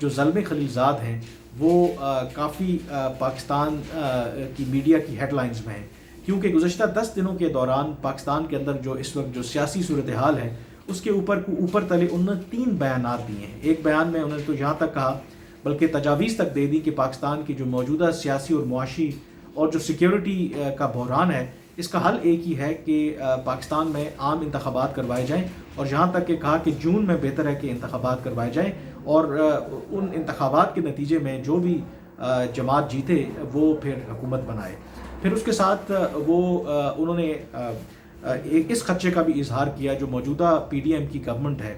جو زلمے خلیلزاد ہیں وہ کافی پاکستان کی میڈیا کی ہیڈ لائنز میں ہیں، کیونکہ گزشتہ 10 دنوں کے دوران پاکستان کے اندر جو اس وقت جو سیاسی صورتحال ہے اس کے اوپر تلے انہوں نے 3 بیانات دیے ہیں۔ ایک بیان میں انہوں نے تو یہاں تک کہا، بلکہ تجاویز تک دے دی کہ پاکستان کی جو موجودہ سیاسی اور معاشی اور جو سیکیورٹی کا بحران ہے اس کا حل ایک ہی ہے کہ پاکستان میں عام انتخابات کروائے جائیں، اور جہاں تک کہ کہا کہ جون میں بہتر ہے کہ انتخابات کروائے جائیں، اور ان انتخابات کے نتیجے میں جو بھی جماعت جیتے وہ پھر حکومت بنائے۔ پھر اس کے ساتھ انہوں نے اس خدشے کا بھی اظہار کیا جو موجودہ پی ڈی ایم کی گورنمنٹ ہے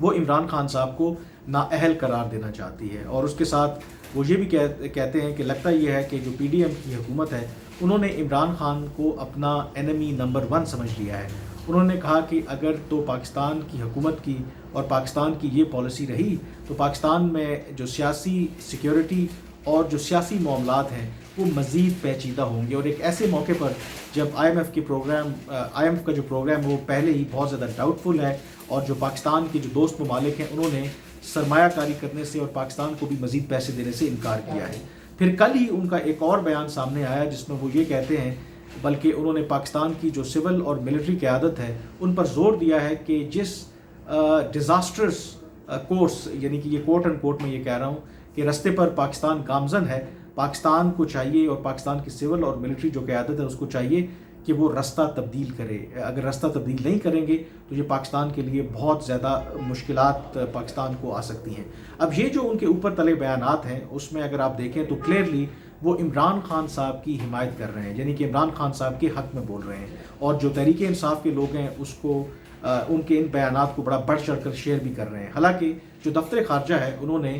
وہ عمران خان صاحب کو نااہل قرار دینا چاہتی ہے، اور اس کے ساتھ وہ یہ بھی کہتے ہیں کہ لگتا یہ ہے کہ جو پی ڈی ایم کی حکومت ہے انہوں نے عمران خان کو اپنا اینمی نمبر 1 سمجھ لیا ہے۔ انہوں نے کہا کہ اگر تو پاکستان کی حکومت کی اور پاکستان کی یہ پالیسی رہی تو پاکستان میں جو سیاسی سیکیورٹی اور جو سیاسی معاملات ہیں وہ مزید پیچیدہ ہوں گے، اور ایک ایسے موقع پر جب آئی ایم ایف کا جو پروگرام وہ پہلے ہی بہت زیادہ ڈاؤٹ فل ہے، اور جو پاکستان کے جو دوست ممالک ہیں انہوں نے سرمایہ کاری کرنے سے اور پاکستان کو بھی مزید پیسے دینے سے انکار کیا ہے۔ پھر کل ہی ان کا ایک اور بیان سامنے آیا جس میں وہ یہ کہتے ہیں، بلکہ انہوں نے پاکستان کی جو سول اور ملٹری قیادت ہے ان پر زور دیا ہے کہ جس ڈیزاسٹرس کورس، یعنی کہ یہ کوٹ اینڈ کوٹ میں یہ کہہ رہا ہوں کہ رستے پر پاکستان گامزن ہے، پاکستان کو چاہیے اور پاکستان کی سول اور ملٹری جو قیادت ہے اس کو چاہیے کہ وہ رستہ تبدیل کرے۔ اگر رستہ تبدیل نہیں کریں گے تو یہ پاکستان کے لیے بہت زیادہ مشکلات پاکستان کو آ سکتی ہیں۔ اب یہ جو ان کے اوپر تلے بیانات ہیں اس میں اگر آپ دیکھیں تو کلیئرلی وہ عمران خان صاحب کی حمایت کر رہے ہیں، یعنی کہ عمران خان صاحب کے حق میں بول رہے ہیں، اور جو تحریک انصاف کے لوگ ہیں اس کو ان کے ان بیانات کو بڑا بڑھ چڑھ کر شیئر بھی کر رہے ہیں۔ حالانکہ جو دفتر خارجہ ہے انہوں نے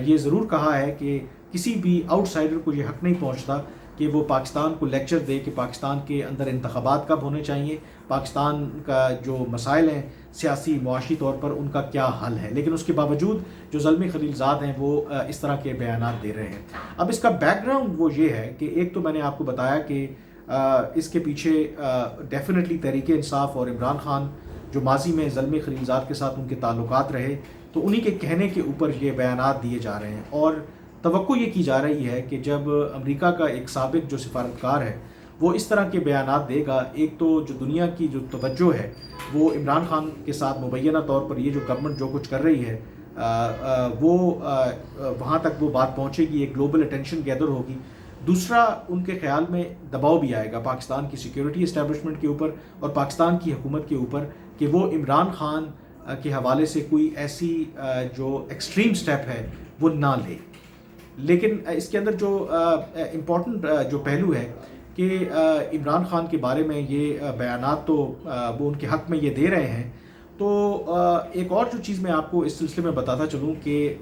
یہ ضرور کہا ہے کہ کسی بھی آؤٹ سائڈر کو یہ حق نہیں پہنچتا کہ وہ پاکستان کو لیکچر دے کہ پاکستان کے اندر انتخابات کب ہونے چاہیے، پاکستان کا جو مسائل ہیں سیاسی معاشی طور پر ان کا کیا حل ہے، لیکن اس کے باوجود جو زلمی خلیلزاد ہیں وہ اس طرح کے بیانات دے رہے ہیں۔ اب اس کا بیک گراؤنڈ وہ یہ ہے کہ ایک تو میں نے آپ کو بتایا کہ اس کے پیچھے ڈیفینیٹلی تحریک انصاف اور عمران خان جو ماضی میں زلمی خلیلزاد کے ساتھ ان کے تعلقات رہے تو انہی کے کہنے کے اوپر یہ بیانات دیے جا رہے ہیں، اور توقع یہ کی جا رہی ہے کہ جب امریکہ کا ایک سابق جو سفارتکار ہے وہ اس طرح کے بیانات دے گا، ایک تو جو دنیا کی جو توجہ ہے وہ عمران خان کے ساتھ مبینہ طور پر یہ جو گورنمنٹ جو کچھ کر رہی ہے وہ وہاں تک وہ بات پہنچے گی، ایک گلوبل اٹینشن گیدر ہوگی۔ دوسرا ان کے خیال میں دباؤ بھی آئے گا پاکستان کی سیکیورٹی اسٹیبلشمنٹ کے اوپر اور پاکستان کی حکومت کے اوپر کہ وہ عمران خان کے حوالے سے کوئی ایسی جو ایکسٹریم سٹیپ ہے وہ نہ لے۔ لیکن اس کے اندر جو امپورٹنٹ جو پہلو ہے کہ عمران خان کے بارے میں یہ بیانات تو وہ ان کے حق میں یہ دے رہے ہیں، تو ایک اور جو چیز میں آپ کو اس سلسلے میں بتاتا چلوں کہ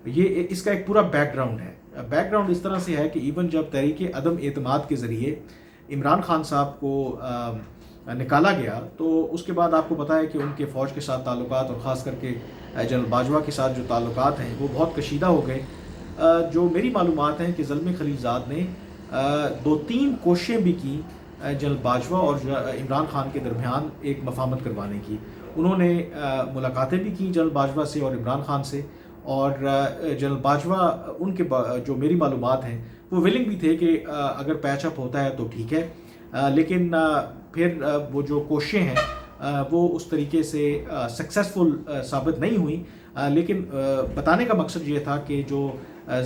یہ اس کا ایک پورا بیک گراؤنڈ ہے۔ بیک گراؤنڈ اس طرح سے ہے کہ ایون جب تحریک عدم اعتماد کے ذریعے عمران خان صاحب کو نکالا گیا تو اس کے بعد آپ کو پتہ ہے کہ ان کے فوج کے ساتھ تعلقات اور خاص کر کے جنرل باجوہ کے ساتھ جو تعلقات ہیں وہ بہت کشیدہ ہو گئے۔ جو میری معلومات ہیں کہ زلمی خلیلزاد نے 2-3 کوششیں بھی کی جنرل باجوہ اور عمران خان کے درمیان ایک مفاہمت کروانے کی۔ انہوں نے ملاقاتیں بھی کی جنرل باجوہ سے اور عمران خان سے، اور جنرل باجوہ ان کے جو میری معلومات ہیں وہ ولنگ بھی تھے کہ اگر پیچ اپ ہوتا ہے تو ٹھیک ہے، لیکن پھر وہ جو کوششیں ہیں وہ اس طریقے سے سکسیسفل ثابت نہیں ہوئی۔ لیکن بتانے کا مقصد یہ تھا کہ جو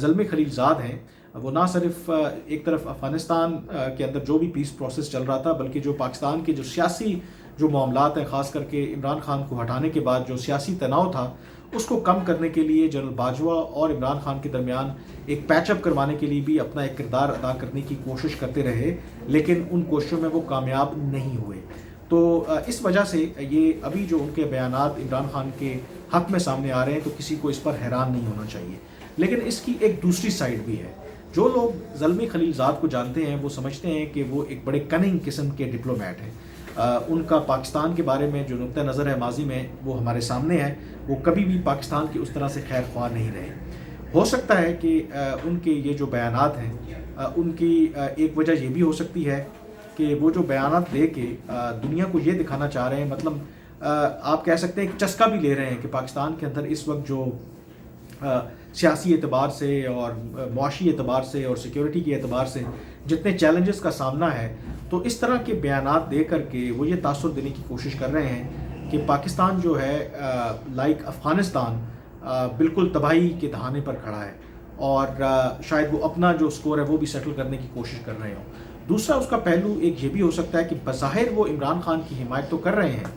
زلمی خلیلزاد ہیں وہ نہ صرف ایک طرف افغانستان کے اندر جو بھی پیس پروسیس چل رہا تھا بلکہ جو پاکستان کے جو سیاسی جو معاملات ہیں خاص کر کے عمران خان کو ہٹانے کے بعد جو سیاسی تناؤ تھا اس کو کم کرنے کے لیے جنرل باجوہ اور عمران خان کے درمیان ایک پیچ اپ کروانے کے لیے بھی اپنا ایک کردار ادا کرنے کی کوشش کرتے رہے، لیکن ان کوششوں میں وہ کامیاب نہیں ہوئے۔ تو اس وجہ سے یہ ابھی جو ان کے بیانات عمران خان کے حق میں سامنے آ رہے ہیں تو کسی کو اس پر حیران نہیں ہونا چاہیے۔ لیکن اس کی ایک دوسری سائڈ بھی ہے۔ جو لوگ زلمی خلیلزاد کو جانتے ہیں وہ سمجھتے ہیں کہ وہ ایک بڑے کننگ قسم کے ڈپلومیٹ ہیں۔ ان کا پاکستان کے بارے میں جو نقطہ نظر ہے ماضی میں وہ ہمارے سامنے ہے، وہ کبھی بھی پاکستان کی اس طرح سے خیر خواہ نہیں رہے۔ ہو سکتا ہے کہ ان کے یہ جو بیانات ہیں ان کی ایک وجہ یہ بھی ہو سکتی ہے کہ وہ جو بیانات دے کے دنیا کو یہ دکھانا چاہ رہے ہیں، مطلب آپ کہہ سکتے ہیں کہ چسکا بھی لے رہے ہیں کہ پاکستان کے اندر اس وقت جو سیاسی اعتبار سے اور معاشی اعتبار سے اور سیکیورٹی کے اعتبار سے جتنے چیلنجز کا سامنا ہے، تو اس طرح کے بیانات دے کر کے وہ یہ تاثر دینے کی کوشش کر رہے ہیں کہ پاکستان جو ہے لائک افغانستان بالکل تباہی کے دہانے پر کھڑا ہے، اور شاید وہ اپنا جو سکور ہے وہ بھی سیٹل کرنے کی کوشش کر رہے ہوں۔ دوسرا اس کا پہلو ایک یہ بھی ہو سکتا ہے کہ بظاہر وہ عمران خان کی حمایت تو کر رہے ہیں،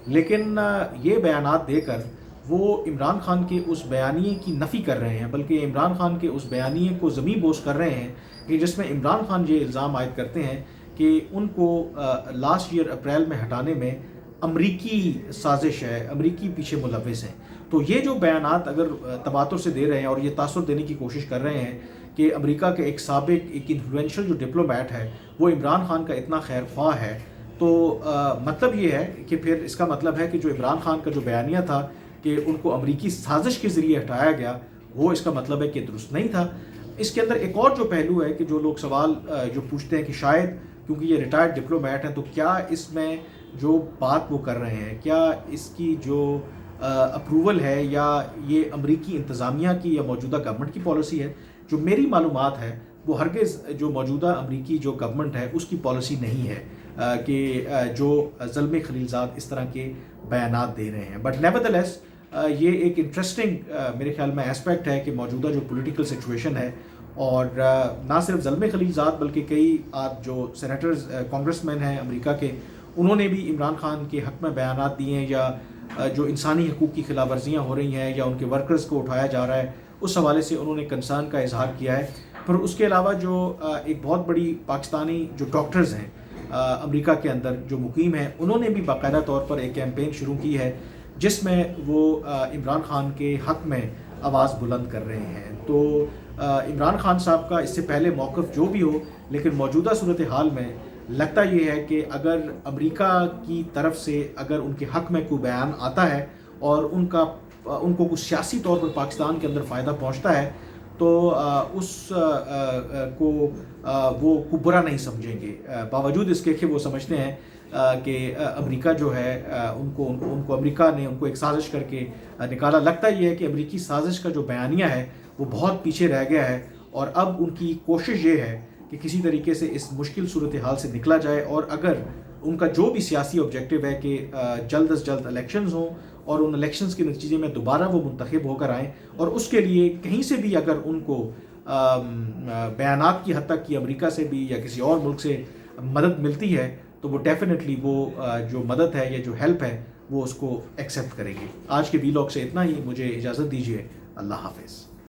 لیکن یہ بیانات دے کر وہ عمران خان کے اس بیانیے کی نفی کر رہے ہیں، بلکہ عمران خان کے اس بیانیے کو زمیں بوس کر رہے ہیں کہ جس میں عمران خان یہ الزام عائد کرتے ہیں کہ ان کو لاسٹ ایئر اپریل میں ہٹانے میں امریکی سازش ہے، امریکی پیچھے ملوث ہیں۔ تو یہ جو بیانات اگر تباتر سے دے رہے ہیں اور یہ تاثر دینے کی کوشش کر رہے ہیں کہ امریکہ کے ایک سابق ایک انفلوئنشل جو ڈپلومیٹ ہے وہ عمران خان کا اتنا خیر خواہ ہے، تو مطلب یہ ہے کہ پھر اس کا مطلب ہے کہ جو عمران خان کا جو بیانیہ تھا کہ ان کو امریکی سازش کے ذریعے ہٹایا گیا، وہ اس کا مطلب ہے کہ درست نہیں تھا۔ اس کے اندر ایک اور جو پہلو ہے کہ جو لوگ سوال جو پوچھتے ہیں کہ شاید کیونکہ یہ ریٹائرڈ ڈپلومیٹ ہیں تو کیا اس میں جو بات وہ کر رہے ہیں، کیا اس کی جو اپروول ہے یا یہ امریکی انتظامیہ کی یا موجودہ گورنمنٹ کی پالیسی ہے؟ جو میری معلومات ہے وہ ہرگز جو موجودہ امریکی جو گورنمنٹ ہے اس کی پالیسی نہیں ہے کہ جو زلمے خلیلزاد اس طرح کے بیانات دے رہے ہیں۔ بٹ نیورتھلیس یہ ایک انٹرسٹنگ میرے خیال میں ایسپیکٹ ہے کہ موجودہ جو پولیٹیکل سچویشن ہے، اور نہ صرف زلمے خلیلزاد بلکہ کئی جو سینیٹرز کانگریس مین ہیں امریکہ کے، انہوں نے بھی عمران خان کے حق میں بیانات دیے ہیں، یا جو انسانی حقوق کی خلاف ورزیاں ہو رہی ہیں یا ان کے ورکرز کو اٹھایا جا رہا ہے اس حوالے سے انہوں نے کنسرن کا اظہار کیا ہے۔ پھر اس کے علاوہ جو ایک بہت بڑی پاکستانی جو ڈاکٹرز ہیں امریکہ کے اندر جو مقیم ہیں، انہوں نے بھی باقاعدہ طور پر ایک کیمپین شروع کی ہے جس میں وہ عمران خان کے حق میں آواز بلند کر رہے ہیں۔ تو عمران خان صاحب کا اس سے پہلے موقف جو بھی ہو، لیکن موجودہ صورتحال میں لگتا یہ ہے کہ اگر امریکہ کی طرف سے اگر ان کے حق میں کوئی بیان آتا ہے اور ان کو کچھ سیاسی طور پر پاکستان کے اندر فائدہ پہنچتا ہے تو اس کو وہ برا نہیں سمجھیں گے، باوجود اس کے کہ وہ سمجھتے ہیں کہ امریکہ جو ہے ان کو امریکہ نے ان کو ایک سازش کر کے نکالا۔ لگتا یہ ہے کہ امریکی سازش کا جو بیانیہ ہے وہ بہت پیچھے رہ گیا ہے، اور اب ان کی کوشش یہ ہے کہ کسی طریقے سے اس مشکل صورتحال سے نکلا جائے، اور اگر ان کا جو بھی سیاسی آبجیکٹو ہے کہ جلد از جلد الیکشنز ہوں اور ان الیکشنز کے نتیجے میں دوبارہ وہ منتخب ہو کر آئیں، اور اس کے لیے کہیں سے بھی اگر ان کو بیانات کی حد تک کہ امریکہ سے بھی یا کسی اور ملک سے مدد ملتی ہے تو وہ ڈیفینیٹلی وہ جو مدد ہے یا جو ہیلپ ہے وہ اس کو ایکسیپٹ کریں گے۔ آج کے ویلاگ سے اتنا ہی، مجھے اجازت دیجیے، اللہ حافظ۔